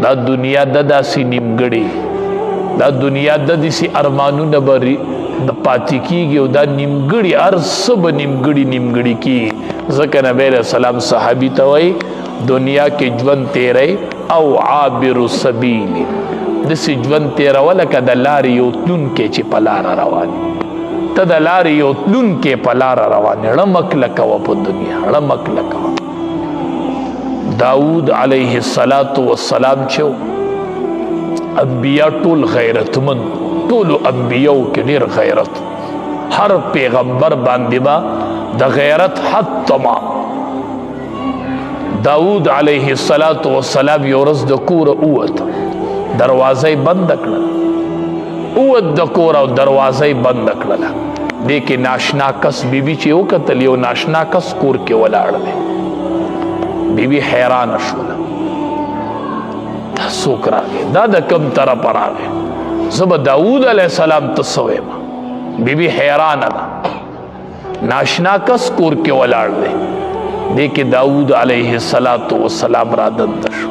دا دنیا د داسې نیمګړې، دا دنیا د داسې ارمانونه به پاتې کېږي او دا نیمګړي هر څه به نیمګړي کېږي. ځکه نبی علیه السلام صحابي ته وایي دنیا کې ژوند تیری او عابر السبیل، داسې ژوند تیروه لکه د لارې یو تلونکی چې په لاره روان وي. ته د لارې یو تلونکی په لاره روان یې، ړمک لکوه په دنیا، ړمک لکوه. داود علیه السلام چې و انبیا ټول غیرتمند، ټولو انبیاو کې ډېر غیرت، هر پیغمبر باندې به د غیرت حد تمام. داود علیه السلام یو ورځ د کوره ووت، دروازه یې بنده کړله، ووت د کوره او دروازه یې بنده کړله. دې کې ناشنا کس بیبي چې وکتل، یو ناشنا کس کور کې ولاړ دی. بیبي حیرانه شوله، دا څوک راغی، دا د کوم طرفه راغی، زه به داود علیه السلام ته څه وایم؟ بیبي حیرانه ده، ناشنا کس کور کې ولاړ دی. دې کې داود علیه السلام را دنده شو.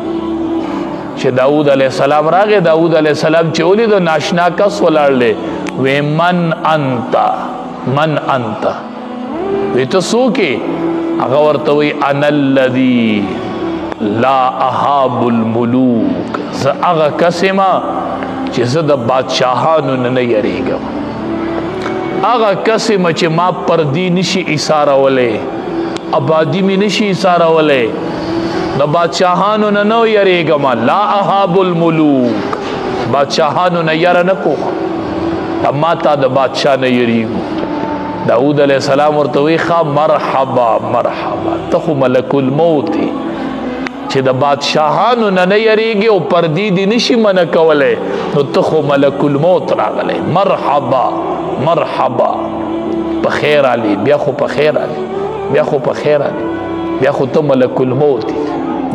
چې داود علیه السلام راغی، داود علیه السلام چې ولید ناشنا کس ولاړ دی، وی من انت، من انت، وی ته څوک یې؟ هغه ورته وی انا الذي لا اهاب الملوک، زه هغه کس یم چې زه د بادشاهانو نه یریږم، هغه کس یم چې ما پردي نشي ایسارولی، آبادي مې نشي ایسارولی، د بادشاهانو نه یریږم. لا اهاب الملوک، بادشاهانو نه یره نه کوم، ما ته د بادشاه نه یریږو. داود علیه السلام ورته وی ښه مرحبا مرحبا، ته خو ملک الموت یې چې د بادشاهانو نه یریږي او پردي دې نشي منع کولی، نو ته خو ملک الموت راغلی. مرحبا مرحبا، په خیر علی، بیا خو په خیر علی، بیا خو په خیر علی، بیا خو ته ملک الموت یې.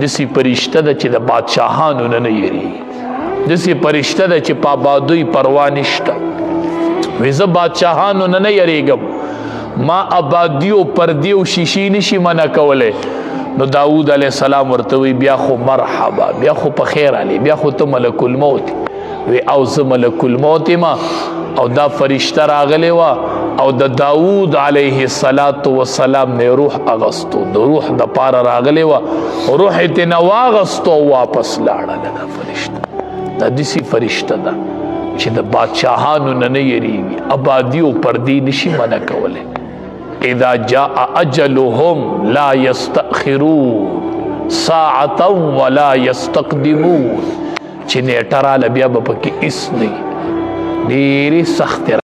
داسې فرشته ده چې د بادشاهانو نه یریږي، داسې فرشته ده چې په آبادۍ پروا نشته. وی زه بادشاهانو نه یریږم، ما آبادي او پردي او شیشې نشي منع کولی. نو داود علیه السلام ورته وی بیا خو مرحبا، بیا خو په خیر علی، بیا خو ته ملک الموت. وی او زه ملک الموت یم او دا فرشته راغلی وه او د داود علیه السلام نه روح اغستو، د روح د پاره راغلی وه، روح یې ترې نه واغستو او واپس لاړله. دا فرشته دا داسې فرشته ده چې د بادشاهانو نه یریږي، آبادي او پردي نشي منع کولی. اذا جاء اجلهم لا يستأخرون ساعة ولا يستقدمون، چې نیټه راله بیا به پکې هېڅ نه وي، ډېرې سختې